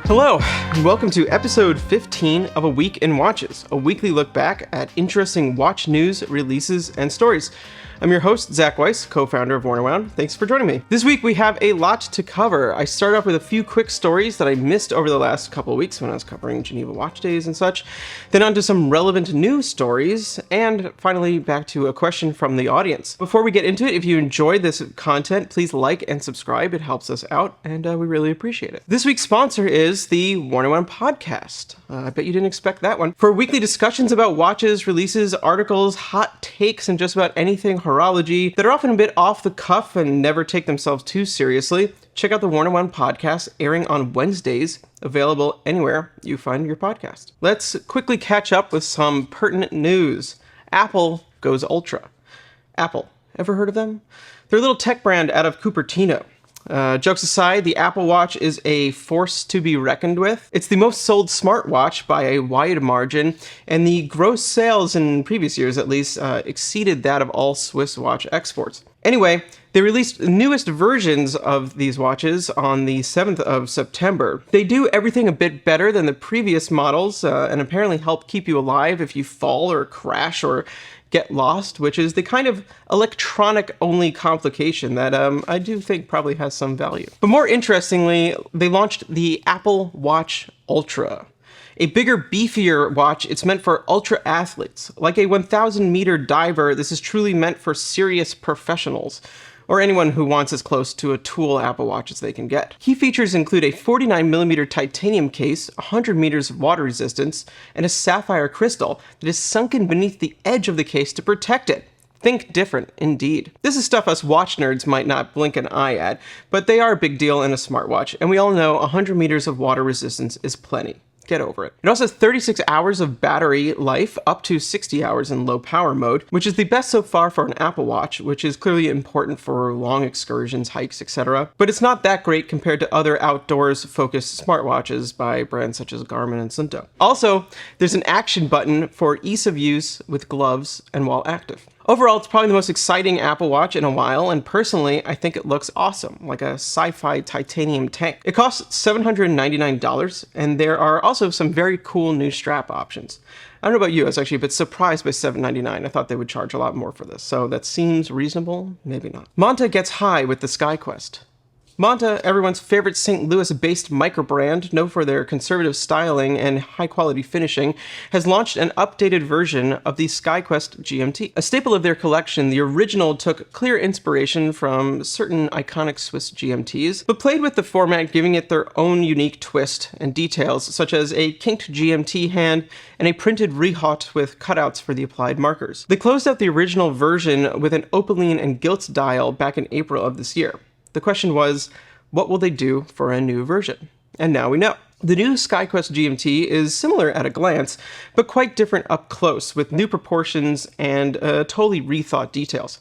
Hello, and welcome to episode 15 of A Week in Watches, a weekly look back at interesting watch news, releases, and stories. I'm your host, Zach Weiss, co-founder of WarnerWound. Thanks for joining me. This week we have a lot to cover. I start off with a few quick stories that I missed over the last couple of weeks when I was covering Geneva Watch Days and such, then on to some relevant news stories, and finally back to a question from the audience. Before we get into it, if you enjoyed this content, please like and subscribe. It helps us out, and we really appreciate it. This week's sponsor is the WarnerWound podcast. I bet you didn't expect that one. For weekly discussions about watches, releases, articles, hot takes, and just about anything horology that are often a bit off the cuff and never take themselves too seriously, check out the WarnerWound podcast, airing on Wednesdays, available anywhere you find your podcast. Let's quickly catch up with some pertinent news. Apple goes ultra. Apple, ever heard of them? They're a little tech brand out of Cupertino. Jokes aside, the Apple Watch is a force to be reckoned with. It's the most sold smartwatch by a wide margin, and the gross sales in previous years at least exceeded that of all Swiss watch exports. Anyway, they released the newest versions of these watches on the 7th of September. They do everything a bit better than the previous models, and apparently help keep you alive if you fall or crash or get lost, which is the kind of electronic-only complication that I do think probably has some value. But more interestingly, they launched the Apple Watch Ultra. A bigger, beefier watch, it's meant for ultra athletes. Like a 1,000-meter diver, this is truly meant for serious professionals, or anyone who wants as close to a tool Apple Watch as they can get. Key features include a 49mm titanium case, 100 meters of water resistance, and a sapphire crystal that is sunken beneath the edge of the case to protect it. Think different, indeed. This is stuff us watch nerds might not blink an eye at, but they are a big deal in a smartwatch, and we all know 100 meters of water resistance is plenty. Get over it. It also has 36 hours of battery life, up to 60 hours in low power mode, which is the best so far for an Apple Watch, which is clearly important for long excursions, hikes, etc. But it's not that great compared to other outdoors-focused smartwatches by brands such as Garmin and Sunto. Also, there's an action button for ease of use with gloves and while active. Overall, it's probably the most exciting Apple Watch in a while, and personally, I think it looks awesome, like a sci-fi titanium tank. It costs $799, and there are also some very cool new strap options. I don't know about you, I was actually a bit surprised by $799. I thought they would charge a lot more for this, so that seems reasonable, maybe not. Monta gets high with the Skyquest. Monta, everyone's favorite St. Louis-based microbrand, known for their conservative styling and high-quality finishing, has launched an updated version of the Skyquest GMT. A staple of their collection, the original took clear inspiration from certain iconic Swiss GMTs, but played with the format, giving it their own unique twist and details, such as a kinked GMT hand and a printed rehaut with cutouts for the applied markers. They closed out the original version with an opaline and gilt dial back in April of this year. The question was, what will they do for a new version? And now we know. The new Skyquest GMT is similar at a glance, but quite different up close, with new proportions and totally rethought details.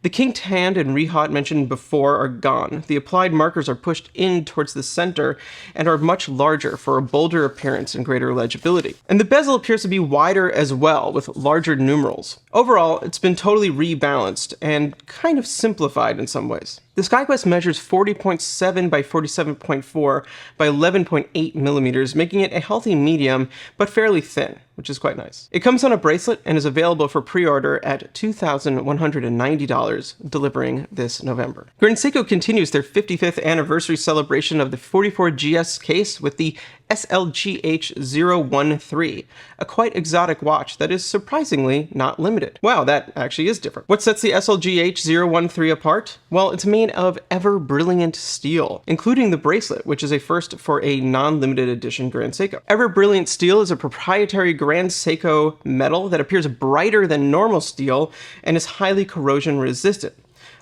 The kinked hand and rehaut mentioned before are gone. The applied markers are pushed in towards the center and are much larger for a bolder appearance and greater legibility. And the bezel appears to be wider as well, with larger numerals. Overall, it's been totally rebalanced and kind of simplified in some ways. The Skyquest measures 40.7 by 47.4 by 11.8 millimeters, making it a healthy medium, but fairly thin, which is quite nice. It comes on a bracelet and is available for pre-order at $2,190, delivering this November. Seiko continues their 55th anniversary celebration of the 44GS case with the SLGH013, a quite exotic watch that is surprisingly not limited. Wow, that actually is different. What sets the SLGH013 apart? Well, it's made of ever-brilliant steel, including the bracelet, which is a first for a non-limited edition Grand Seiko. Ever-brilliant steel is a proprietary Grand Seiko metal that appears brighter than normal steel and is highly corrosion resistant.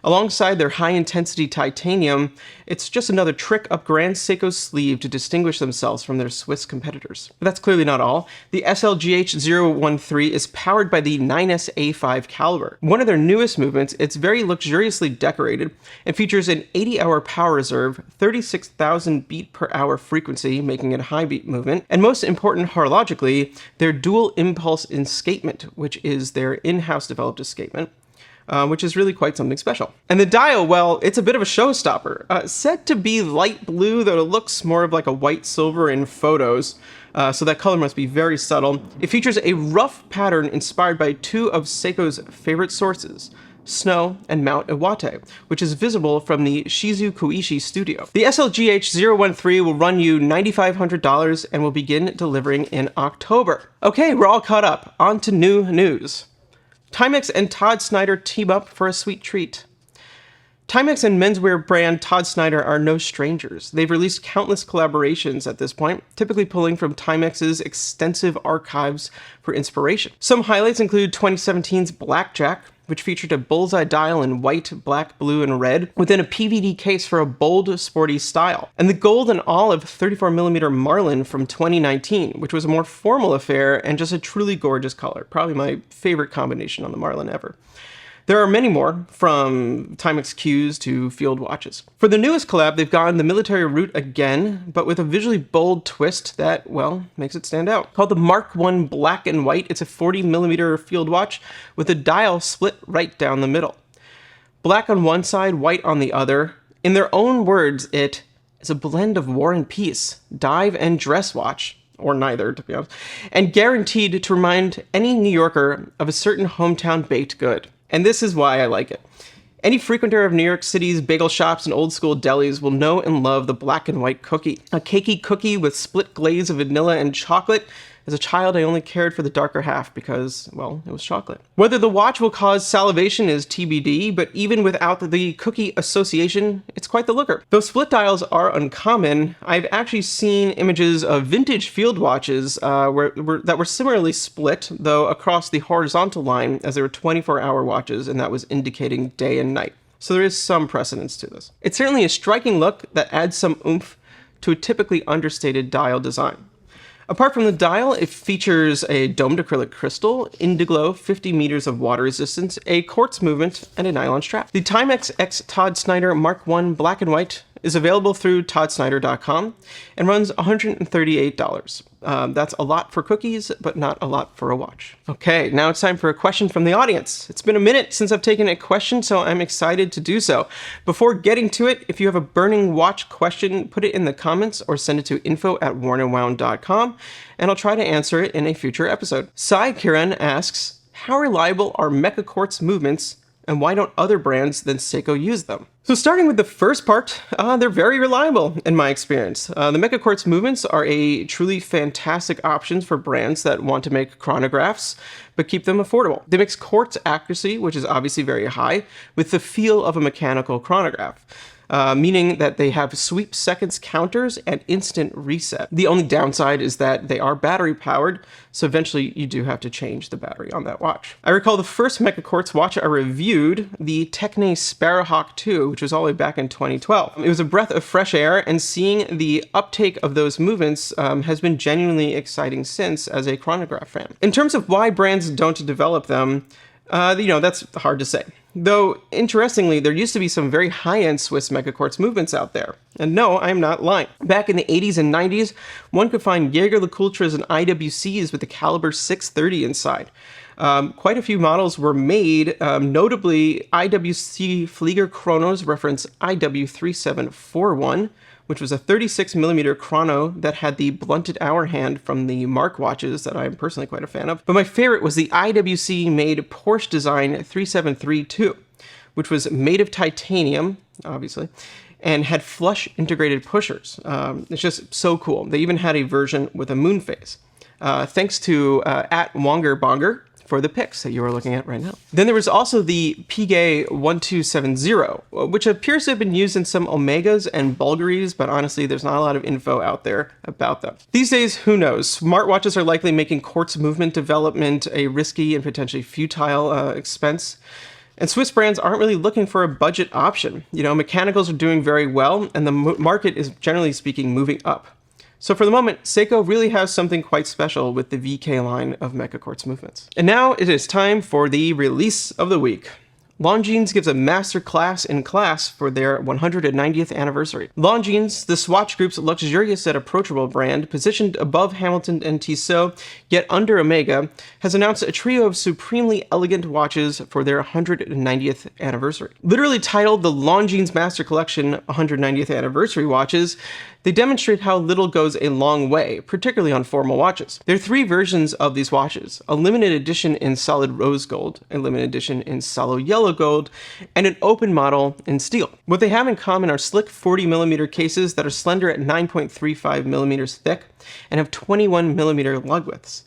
Alongside their high-intensity titanium, it's just another trick up Grand Seiko's sleeve to distinguish themselves from their Swiss competitors. But that's clearly not all. The SLGH013 is powered by the 9S-A5 caliber. One of their newest movements, it's very luxuriously decorated and features an 80-hour power reserve, 36,000 beat per hour frequency, making it a high beat movement, and most important horologically, their dual impulse escapement, which is their in-house developed escapement. which is really quite something special. And the dial, well, it's a bit of a showstopper. Said to be light blue, though it looks more of like a white silver in photos, so that color must be very subtle. It features a rough pattern inspired by two of Seiko's favorite sources, snow and Mount Iwate, which is visible from the Shizukuishi studio. The SLGH013 will run you $9,500 and will begin delivering in October. Okay, we're all caught up. On to new news. Timex and Todd Snyder team up for a sweet treat. Timex and menswear brand Todd Snyder are no strangers. They've released countless collaborations at this point, typically pulling from Timex's extensive archives for inspiration. Some highlights include 2017's Blackjack, which featured a bullseye dial in white, black, blue, and red, within a PVD case for a bold, sporty style. And the gold and olive 34mm Marlin from 2019, which was a more formal affair and just a truly gorgeous color. Probably my favorite combination on the Marlin ever. There are many more, from Timex Qs to field watches. For the newest collab, they've gone the military route again, but with a visually bold twist that, well, makes it stand out. Called the Mark I Black and White, it's a 40mm field watch with a dial split right down the middle. Black on one side, white on the other. In their own words, it is a blend of war and peace, dive and dress watch, or neither, to be honest, and guaranteed to remind any New Yorker of a certain hometown baked good. And this is why I like it. Any frequenter of New York City's bagel shops and old school delis will know and love the black and white cookie. A cakey cookie with split glaze of vanilla and chocolate. As a child, I only cared for the darker half because, well, it was chocolate. Whether the watch will cause salivation is TBD, but even without the cookie association, it's quite the looker. Though split dials are uncommon, I've actually seen images of vintage field watches that were similarly split, though across the horizontal line, as they were 24-hour watches, and that was indicating day and night. So there is some precedence to this. It's certainly a striking look that adds some oomph to a typically understated dial design. Apart from the dial, it features a domed acrylic crystal, Indiglo, 50 meters of water resistance, a quartz movement, and a nylon strap. The Timex X Todd Snyder Mark I Black and White is available through toddsnyder.com and runs $138. That's a lot for cookies, but not a lot for a watch. Okay, now it's time for a question from the audience. It's been a minute since I've taken a question, so I'm excited to do so. Before getting to it, if you have a burning watch question, put it in the comments or send it to info@wornandwound.com, and I'll try to answer it in a future episode. Sai Kiran asks, how reliable are meca-quartz movements, and why don't other brands than Seiko use them? So starting with the first part, they're very reliable in my experience. The meca-quartz movements are a truly fantastic option for brands that want to make chronographs, but keep them affordable. They mix quartz accuracy, which is obviously very high, with the feel of a mechanical chronograph. Meaning that they have sweep seconds counters and instant reset. The only downside is that they are battery powered, so eventually you do have to change the battery on that watch. I recall the first meca-quartz watch I reviewed, the Techne Sparrowhawk 2, which was all the way back in 2012. It was a breath of fresh air, and seeing the uptake of those movements has been genuinely exciting since as a chronograph fan. In terms of why brands don't develop them, that's hard to say. Though, interestingly, there used to be some very high-end Swiss meca-quartz movements out there. And no, I'm not lying. Back in the 80s and 90s, one could find Jaeger-LeCoultres and IWCs with the caliber 630 inside. Quite a few models were made, notably IWC Flieger Chronos reference IW3741, which was a 36mm chrono that had the blunted hour hand from the Mark watches that I'm personally quite a fan of. But my favorite was the IWC-made Porsche design 3732, which was made of titanium, obviously, and had flush integrated pushers. It's just so cool. They even had a version with a moon phase. Thanks to @WongerBonger for the pics that you are looking at right now. Then there was also the Piguet 1270, which appears to have been used in some Omegas and Bulgaris, but honestly, there's not a lot of info out there about them. These days, who knows? Smartwatches are likely making quartz movement development a risky and potentially futile expense. And Swiss brands aren't really looking for a budget option. Mechanicals are doing very well, and the market is, generally speaking, moving up. So for the moment, Seiko really has something quite special with the VK line of meca-quartz movements. And now it is time for the release of the week. Longines gives a master class in class for their 190th anniversary. Longines, the Swatch Group's luxurious yet approachable brand, positioned above Hamilton and Tissot, yet under Omega, has announced a trio of supremely elegant watches for their 190th anniversary. Literally titled the Longines Master Collection 190th Anniversary Watches, they demonstrate how little goes a long way, particularly on formal watches. There are 3 versions of these watches: a limited edition in solid rose gold, a limited edition in sallow yellow gold, and an open model in steel. What they have in common are slick 40mm cases that are slender at 9.35mm thick and have 21mm lug widths.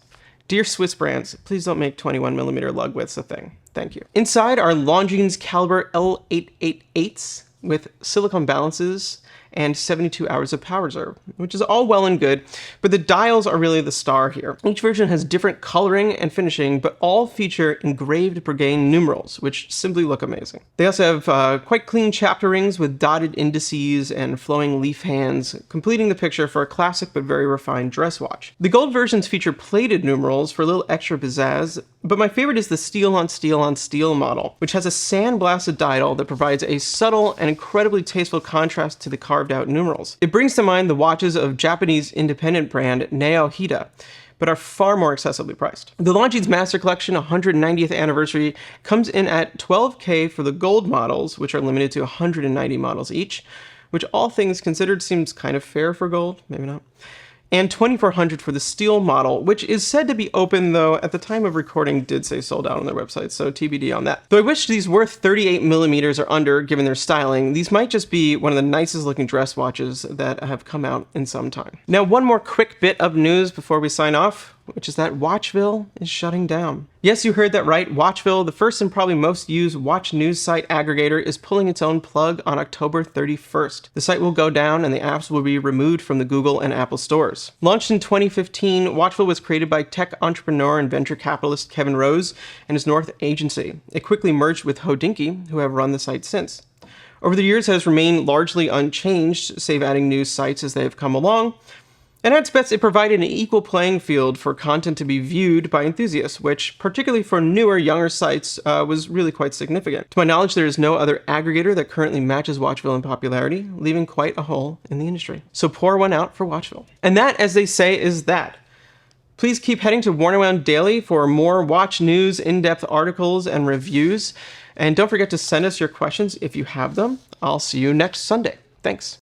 Dear Swiss brands, please don't make 21mm lug widths a thing. Thank you. Inside are Longines caliber L888s with silicone balances and 72 hours of power reserve, which is all well and good, but the dials are really the star here. Each version has different coloring and finishing, but all feature engraved Breguet numerals, which simply look amazing. They also have quite clean chapter rings with dotted indices and flowing leaf hands, completing the picture for a classic but very refined dress watch. The gold versions feature plated numerals for a little extra pizzazz, but my favorite is the steel on steel on steel model, which has a sandblasted dial that provides a subtle and incredibly tasteful contrast to the carved out numerals. It brings to mind the watches of Japanese independent brand Naohita, but are far more accessibly priced. The Longines Master Collection 190th anniversary comes in at $12K for the gold models, which are limited to 190 models each, which all things considered seems kind of fair for gold, maybe not. And $2,400 for the steel model, which is said to be open, though at the time of recording did say sold out on their website, so TBD on that. Though I wish these were 38mm or under, given their styling, these might just be one of the nicest looking dress watches that have come out in some time. Now, one more quick bit of news before we sign off, which is that Watchville is shutting down. Yes, you heard that right. Watchville, the first and probably most used watch news site aggregator, is pulling its own plug on October 31st. The site will go down and the apps will be removed from the Google and Apple stores. Launched in 2015, Watchville was created by tech entrepreneur and venture capitalist Kevin Rose and his North agency. It quickly merged with Hodinkee, who have run the site since. Over the years, it has remained largely unchanged, save adding new sites as they have come along. And at its best, it provided an equal playing field for content to be viewed by enthusiasts, which, particularly for newer, younger sites, was really quite significant. To my knowledge, there is no other aggregator that currently matches Watchville in popularity, leaving quite a hole in the industry. So pour one out for Watchville. And that, as they say, is that. Please keep heading to Worn Around Daily for more watch news, in-depth articles, and reviews. And don't forget to send us your questions if you have them. I'll see you next Sunday. Thanks.